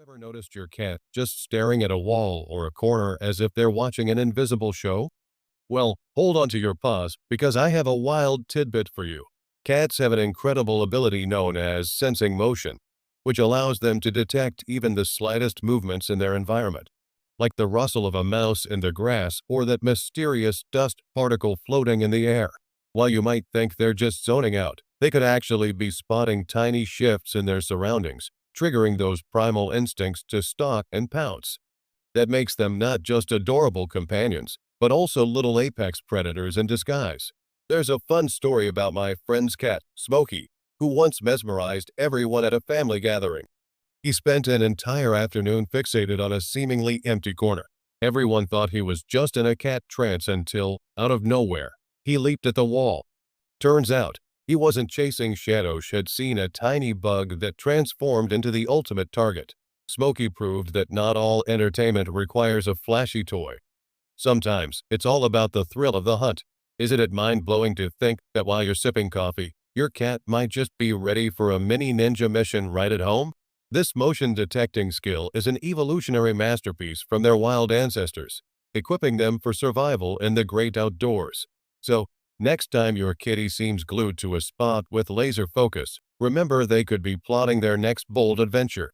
Ever noticed your cat just staring at a wall or a corner as if they're watching an invisible show? Well, hold on to your paws because I have a wild tidbit for you. Cats have an incredible ability known as sensing motion, which allows them to detect even the slightest movements in their environment, like the rustle of a mouse in the grass or that mysterious dust particle floating in the air. While you might think they're just zoning out, they could actually be spotting tiny shifts in their surroundings, triggering those primal instincts to stalk and pounce. That makes them not just adorable companions, but also little apex predators in disguise. There's a fun story about my friend's cat, Smokey, who once mesmerized everyone at a family gathering. He spent an entire afternoon fixated on a seemingly empty corner. Everyone thought he was just in a cat trance until, out of nowhere, he leaped at the wall. Turns out, he wasn't chasing shadows, had seen a tiny bug that transformed into the ultimate target. Smokey proved that not all entertainment requires a flashy toy. Sometimes, it's all about the thrill of the hunt. Isn't it mind-blowing to think that while you're sipping coffee, your cat might just be ready for a mini ninja mission right at home? This motion detecting skill is an evolutionary masterpiece from their wild ancestors, equipping them for survival in the great outdoors. So, next time your kitty seems glued to a spot with laser focus, remember they could be plotting their next bold adventure.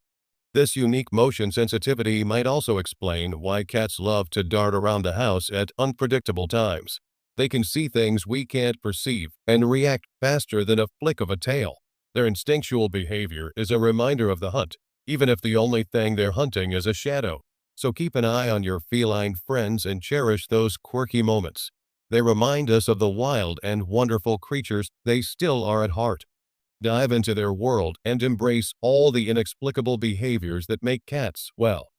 This unique motion sensitivity might also explain why cats love to dart around the house at unpredictable times. They can see things we can't perceive and react faster than a flick of a tail. Their instinctual behavior is a reminder of the hunt, even if the only thing they're hunting is a shadow. So keep an eye on your feline friends and cherish those quirky moments. They remind us of the wild and wonderful creatures they still are at heart. Dive into their world and embrace all the inexplicable behaviors that make cats, well,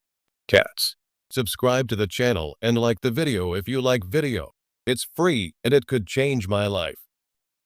cats. Subscribe to the channel and like the video if you like video. It's free and it could change my life.